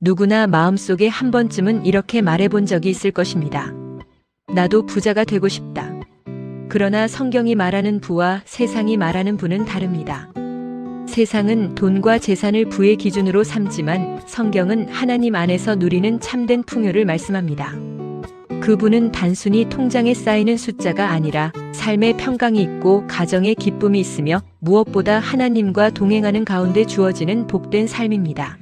누구나 마음속에 한 번쯤은 이렇게 말해본 적이 있을 것입니다. 나도 부자가 되고 싶다. 그러나 성경이 말하는 부와 세상이 말하는 부는 다릅니다. 세상은 돈과 재산을 부의 기준으로 삼지만 성경은 하나님 안에서 누리는 참된 풍요를 말씀합니다. 그 부는 단순히 통장에 쌓이는 숫자가 아니라 삶의 평강이 있고 가정의 기쁨이 있으며 무엇보다 하나님과 동행하는 가운데 주어지는 복된 삶입니다.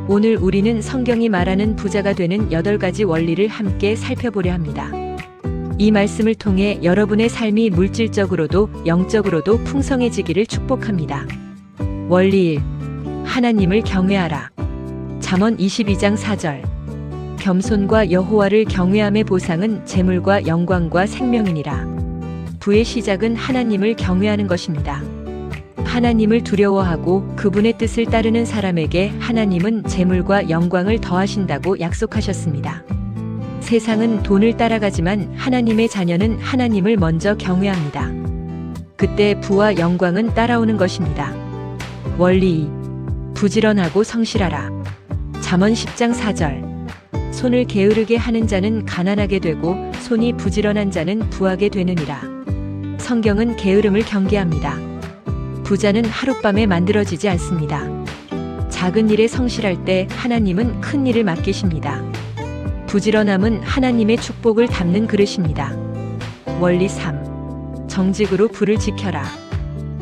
오늘 우리는 성경이 말하는 부자가 되는 8가지 원리를 함께 살펴보려 합니다. 이 말씀을 통해 여러분의 삶이 물질적으로도 영적으로도 풍성해지기를 축복합니다. 원리 1. 하나님을 경외하라. 잠언 22장 4절. 겸손과 여호와를 경외함의 보상은 재물과 영광과 생명이니라. 부의 시작은 하나님을 경외하는 것입니다. 하나님을 두려워하고 그분의 뜻을 따르는 사람에게 하나님은 재물과 영광을 더하신다고 약속하셨습니다. 세상은 돈을 따라가지만 하나님의 자녀는 하나님을 먼저 경외합니다. 그때 부와 영광은 따라오는 것입니다. 원리 2. 부지런하고 성실하라. 잠언 10장 4절. 손을 게으르게 하는 자는 가난하게 되고 손이 부지런한 자는 부하게 되느니라. 성경은 게으름을 경계합니다. 부자는 하룻밤에 만들어지지 않습니다. 작은 일에 성실할 때 하나님은 큰 일을 맡기십니다. 부지런함은 하나님의 축복을 담는 그릇입니다. 원리 3. 정직으로 부를 지켜라.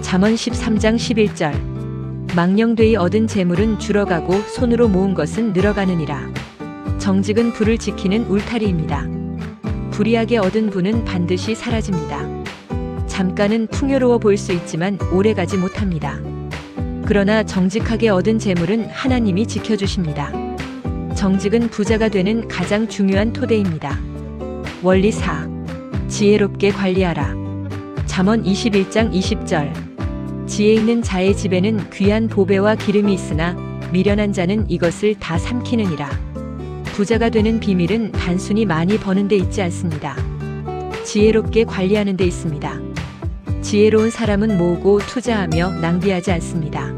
잠언 13장 11절. 망령되이 얻은 재물은 줄어가고 손으로 모은 것은 늘어가느니라. 정직은 부를 지키는 울타리입니다. 불이하게 얻은 부는 반드시 사라집니다. 잠깐은 풍요로워 보일 수 있지만 오래가지 못합니다. 그러나 정직하게 얻은 재물은 하나님이 지켜주십니다. 정직은 부자가 되는 가장 중요한 토대입니다. 원리 4. 지혜롭게 관리하라. 잠언 21장 20절. 지혜 있는 자의 집에는 귀한 보배와 기름이 있으나 미련한 자는 이것을 다 삼키느니라. 부자가 되는 비밀은 단순히 많이 버는 데 있지 않습니다. 지혜롭게 관리하는 데 있습니다. 지혜로운 사람은 모으고 투자하며 낭비하지 않습니다.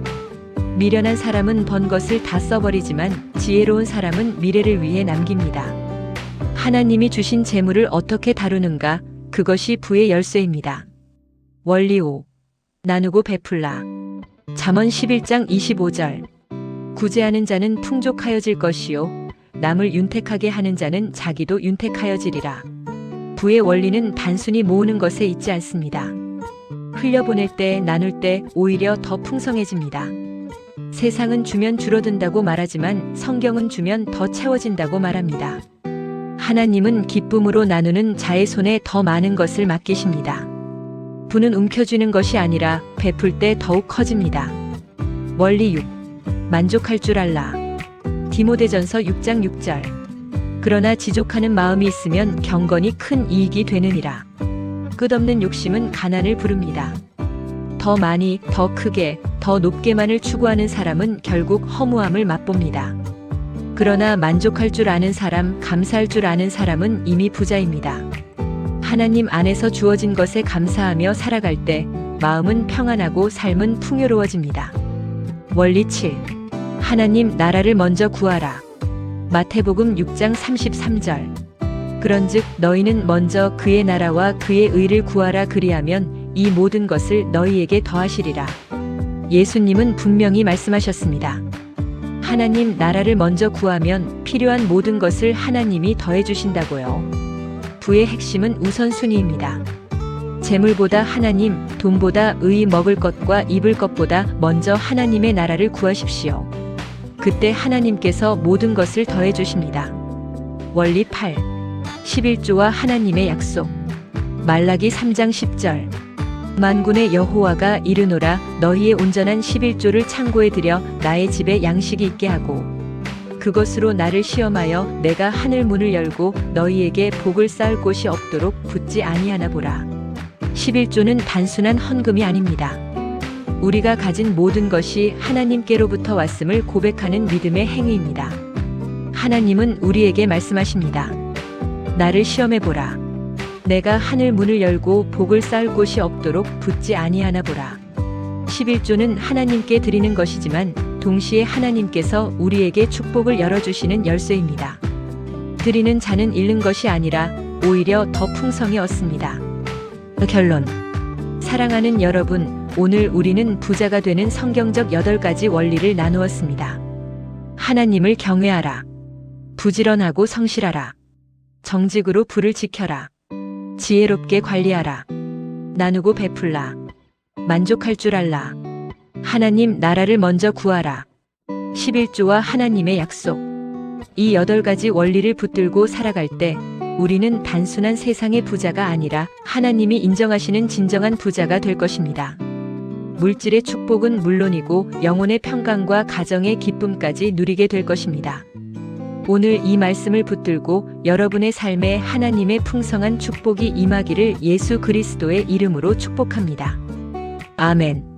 미련한 사람은 번 것을 다 써버리지만 지혜로운 사람은 미래를 위해 남깁니다. 하나님이 주신 재물을 어떻게 다루는가, 그것이 부의 열쇠입니다. 원리 5. 나누고 베풀라. 잠언 11장 25절. 구제하는 자는 풍족하여질 것이요 남을 윤택하게 하는 자는 자기도 윤택하여지리라. 부의 원리는 단순히 모으는 것에 있지 않습니다. 흘려보낼 때, 나눌 때 오히려 더 풍성해집니다. 세상은 주면 줄어든다고 말하지만 성경은 주면 더 채워진다고 말합니다. 하나님은 기쁨으로 나누는 자의 손에 더 많은 것을 맡기십니다. 부는 움켜쥐는 것이 아니라 베풀 때 더욱 커집니다. 원리 6. 만족할 줄 알라. 디모데전서 6장 6절. 그러나 지족하는 마음이 있으면 경건이 큰 이익이 되느니라. 끝없는 욕심은 가난을 부릅니다. 더 많이, 더 크게, 더 높게만을 추구하는 사람은 결국 허무함을 맛봅니다. 그러나 만족할 줄 아는 사람, 감사할 줄 아는 사람은 이미 부자입니다. 하나님 안에서 주어진 것에 감사하며 살아갈 때 마음은 평안하고 삶은 풍요로워집니다. 원리 7. 하나님 나라를 먼저 구하라. 마태복음 6장 33절. 그런즉 너희는 먼저 그의 나라와 그의 의를 구하라. 그리하면 이 모든 것을 너희에게 더하시리라. 예수님은 분명히 말씀하셨습니다. 하나님 나라를 먼저 구하면 필요한 모든 것을 하나님이 더해주신다고요. 부의 핵심은 우선순위입니다. 재물보다 하나님, 돈보다 의, 먹을 것과 입을 것보다 먼저 하나님의 나라를 구하십시오. 그때 하나님께서 모든 것을 더해주십니다. 원리 8. 11조와 하나님의 약속. 말라기 3장 10절. 만군의 여호와가 이르노라. 너희의 온전한 11조를 창고에 들여 나의 집에 양식이 있게 하고 그것으로 나를 시험하여 내가 하늘 문을 열고 너희에게 복을 쌓을 곳이 없도록 붙지 아니하나 보라. 11조는 단순한 헌금이 아닙니다. 우리가 가진 모든 것이 하나님께로부터 왔음을 고백하는 믿음의 행위입니다. 하나님은 우리에게 말씀하십니다. 나를 시험해보라. 내가 하늘 문을 열고 복을 쌓을 곳이 없도록 붙지 아니하나 보라. 11조는 하나님께 드리는 것이지만 동시에 하나님께서 우리에게 축복을 열어주시는 열쇠입니다. 드리는 자는 잃는 것이 아니라 오히려 더 풍성히 얻습니다. 결론. 사랑하는 여러분, 오늘 우리는 부자가 되는 성경적 8가지 원리를 나누었습니다. 하나님을 경외하라. 부지런하고 성실하라. 정직으로 불을 지켜라. 지혜롭게 관리하라. 나누고 베풀라. 만족할 줄 알라. 하나님 나라를 먼저 구하라. 11조와 하나님의 약속. 이 8가지 원리를 붙들고 살아갈 때 우리는 단순한 세상의 부자가 아니라 하나님이 인정하시는 진정한 부자가 될 것입니다. 물질의 축복은 물론이고 영혼의 평강과 가정의 기쁨까지 누리게 될 것입니다. 오늘 이 말씀을 붙들고 여러분의 삶에 하나님의 풍성한 축복이 임하기를 예수 그리스도의 이름으로 축복합니다. 아멘.